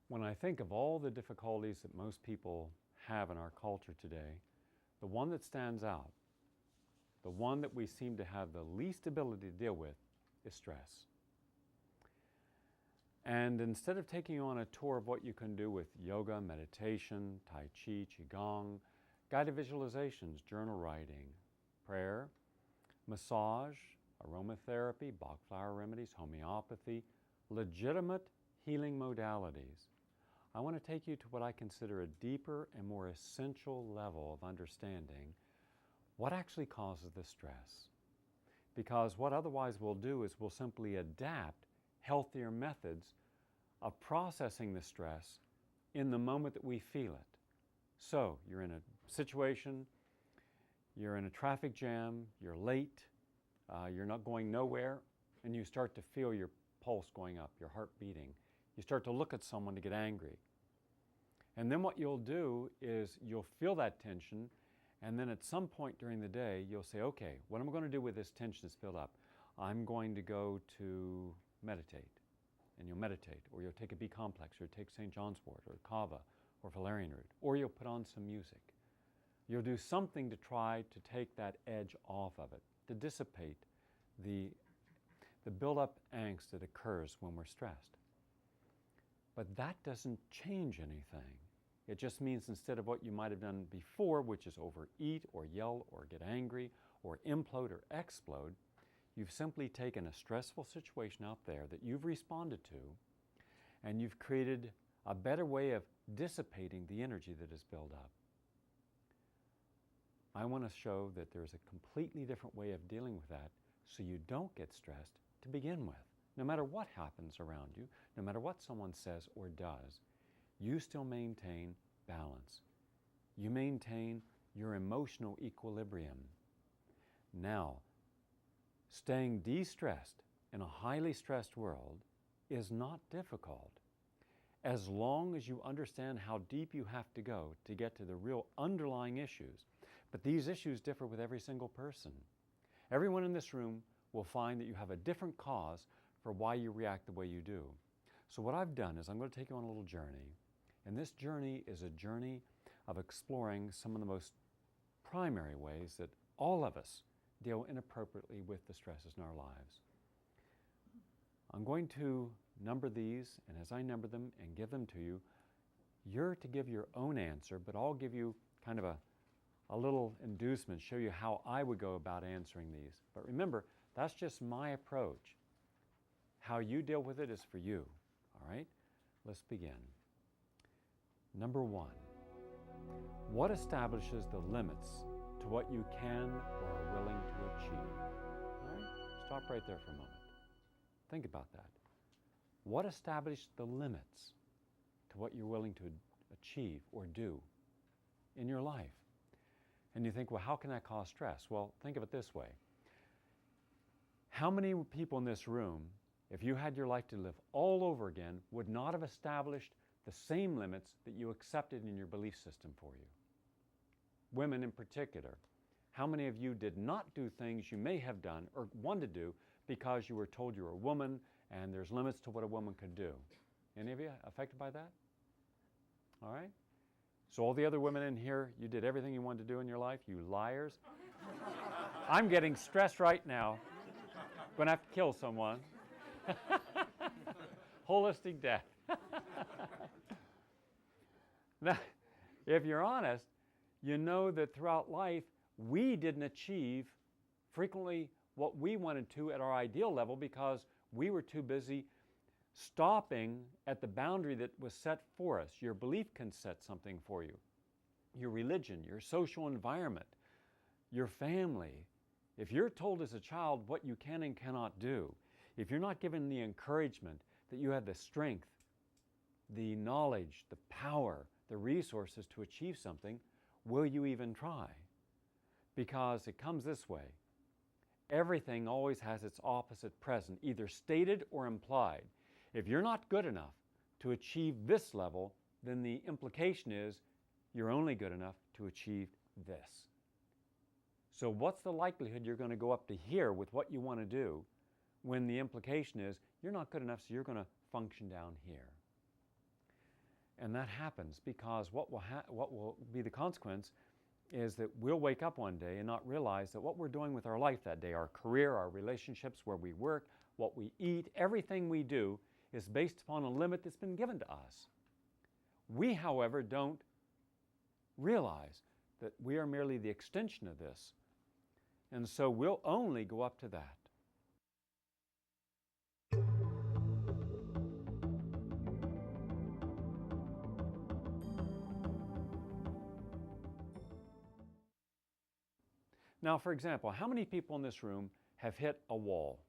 When I think of all the difficulties that most people have in our culture today, the one that stands out, the one that we seem to have the least ability to deal with, is stress. And instead of taking you on a tour of what you can do with yoga, meditation, tai chi, qigong, guided visualizations, journal writing, prayer, massage, aromatherapy, Bach flower remedies, homeopathy, legitimate healing modalities, I want to take you to what I consider a deeper and more essential level of understanding what actually causes the stress. Because what otherwise we'll do is we'll simply adapt healthier methods of processing the stress in the moment that we feel it. So you're in a situation, you're in a traffic jam, you're late, you're not going nowhere, and you start to feel your pulse going up, your heart beating. You start to look at someone to get angry. And then what you'll do is you'll feel that tension, and then at some point during the day, you'll say, okay, what am I going to do with this tension that's built up? I'm going to go to meditate. And you'll meditate, or you'll take a B complex, or take St. John's wort, or kava, or valerian root, or you'll put on some music. You'll do something to try to take that edge off of it, to dissipate the build-up angst that occurs when we're stressed. But that doesn't change anything. It just means instead of what you might have done before, which is overeat or yell or get angry or implode or explode, you've simply taken a stressful situation out there that you've responded to, and you've created a better way of dissipating the energy that is built up. I want to show that there's a completely different way of dealing with that so you don't get stressed to begin with. No matter what happens around you, no matter what someone says or does, you still maintain balance. You maintain your emotional equilibrium. Now, staying de-stressed in a highly stressed world is not difficult, as long as you understand how deep you have to go to get to the real underlying issues. But these issues differ with every single person. Everyone in this room will find that you have a different cause for why you react the way you do. So what I've done is I'm going to take you on a little journey. And this journey is a journey of exploring some of the most primary ways that all of us deal inappropriately with the stresses in our lives. I'm going to number these, and as I number them and give them to you, you're to give your own answer, but I'll give you kind of a little inducement, show you how I would go about answering these. But remember, that's just my approach. How you deal with it is for you, all right? Let's begin. Number one, what establishes the limits to what you can or are willing to achieve? All right? Stop right there for a moment. Think about that. What established the limits to what you're willing to achieve or do in your life? And you think, well, how can that cause stress? Well, think of it this way. How many people in this room, if you had your life to live all over again, would not have established the same limits that you accepted in your belief system for you? Women in particular. How many of you did not do things you may have done or wanted to do because you were told you were a woman and there's limits to what a woman could do? Any of you affected by that? All right. So all the other women in here, you did everything you wanted to do in your life, you liars. I'm getting stressed right now. Going to have to kill someone. Holistic death. Now, if you're honest, you know that throughout life, we didn't achieve frequently what we wanted to at our ideal level because we were too busy stopping at the boundary that was set for us. Your belief can set something for you. Your religion, your social environment, your family. If you're told as a child what you can and cannot do, if you're not given the encouragement that you have the strength, the knowledge, the power, the resources to achieve something, will you even try? Because it comes this way. Everything always has its opposite present, either stated or implied. If you're not good enough to achieve this level, then the implication is you're only good enough to achieve this. So what's the likelihood you're going to go up to here with what you want to do when the implication is you're not good enough, so you're going to function down here. And that happens because what will be the consequence is that we'll wake up one day and not realize that what we're doing with our life that day, our career, our relationships, where we work, what we eat, everything we do is based upon a limit that's been given to us. We, however, don't realize that we are merely the extension of this. And so we'll only go up to that. Now, for example, how many people in this room have hit a wall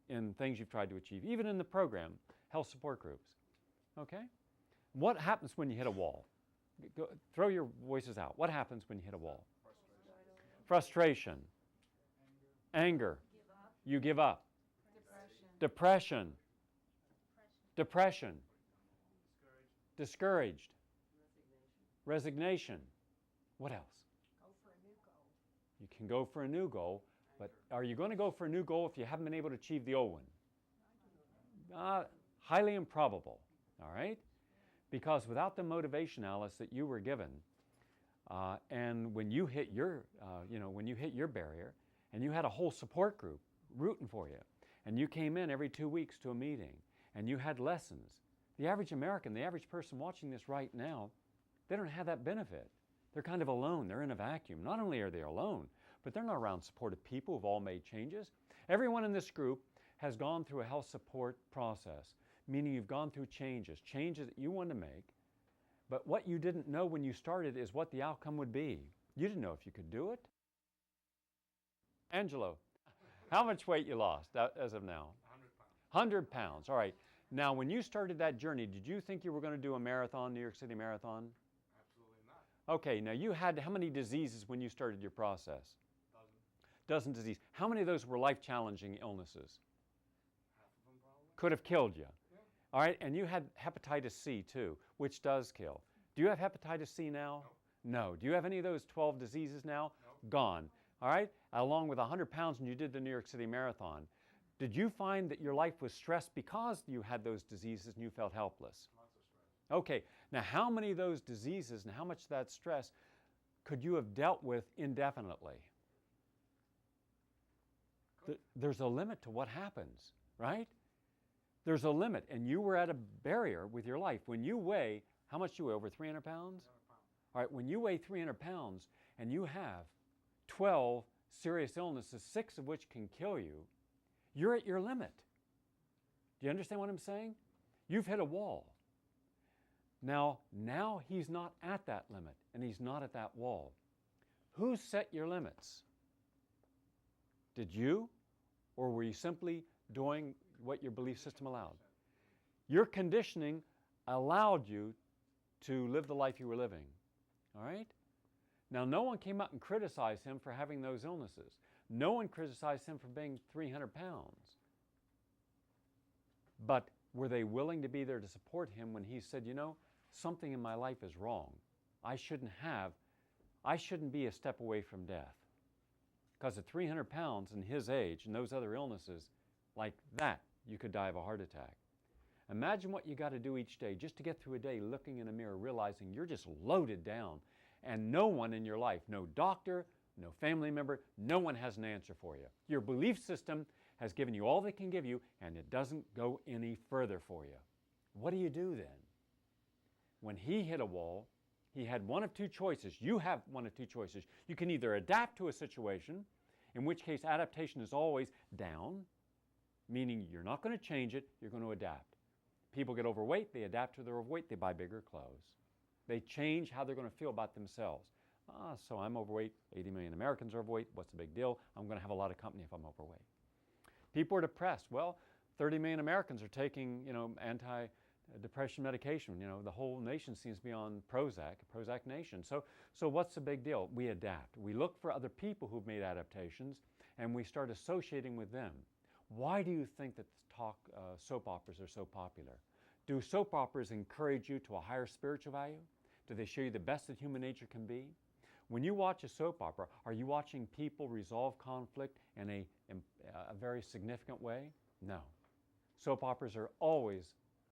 in things you've tried to achieve, even in the program, health support groups? Okay? What happens when you hit a wall? Throw your voices out. What happens when you hit a wall? Frustration. Anger. You give up. Depression. Depression. Discouraged. Resignation. What else? You can go for a new goal, but are you going to go for a new goal if you haven't been able to achieve the old one? Highly improbable, all right? Because without the motivation, Alice, that you were given, and when you hit your, when you hit your barrier, and you had a whole support group rooting for you, and you came in every 2 weeks to a meeting, and you had lessons, the average American, the average person watching this right now, they don't have that benefit. They're kind of alone. They're in a vacuum. Not only are they alone, but they're not around supportive people who've all made changes. Everyone in this group has gone through a health support process, meaning you've gone through changes that you want to make, but what you didn't know when you started is what the outcome would be. You didn't know if you could do it. Angelo, how much weight you lost as of now? 100 pounds. All right. Now, when you started that journey, did you think you were going to do a marathon, New York City Marathon? Okay, now you had how many diseases when you started your process? Dozen diseases. How many of those were life-challenging illnesses? Half of them probably. Could have killed you. Yeah. All right, and you had hepatitis C too, which does kill. Do you have hepatitis C now? No. No. Do you have any of those 12 diseases now? No. Gone. All right, along with 100 pounds when you did the New York City Marathon. Did you find that your life was stressed because you had those diseases and you felt helpless? Lots of stress. Okay, now how many of those diseases and how much of that stress could you have dealt with indefinitely? There's a limit to what happens, right? There's a limit, and you were at a barrier with your life. When you weigh, how much do you weigh, over 300 pounds? 300 pounds. All right, when you weigh 300 pounds and you have 12 serious illnesses, 6 of which can kill you, you're at your limit. Do you understand what I'm saying? You've hit a wall. Now he's not at that limit, and he's not at that wall. Who set your limits? Did you? Or were you simply doing what your belief system allowed? Your conditioning allowed you to live the life you were living. All right? Now, no one came up and criticized him for having those illnesses. No one criticized him for being 300 pounds. But were they willing to be there to support him when he said, you know, something in my life is wrong. I shouldn't be a step away from death. Because at 300 pounds and his age and those other illnesses, like that, you could die of a heart attack. Imagine what you got to do each day just to get through a day looking in a mirror, realizing you're just loaded down. And no one in your life, no doctor, no family member, no one has an answer for you. Your belief system has given you all they can give you, and it doesn't go any further for you. What do you do then? When he hit a wall, he had one of two choices. You have one of two choices. You can either adapt to a situation, in which case adaptation is always down, meaning you're not going to change it, you're going to adapt. People get overweight, they adapt to their overweight, they buy bigger clothes. They change how they're going to feel about themselves. So I'm overweight, 80 million Americans are overweight, what's the big deal? I'm going to have a lot of company if I'm overweight. People are depressed. Well, 30 million Americans are taking, anti-depression medication. The whole nation seems to be on Prozac nation. So what's the big deal? We adapt. We look for other people who've made adaptations, and we start associating with them. Why do you think that soap operas are so popular? Do soap operas encourage you to a higher spiritual value? Do they show you the best that human nature can be? When you watch a soap opera, are you watching people resolve conflict in a very significant way? No. Soap operas are always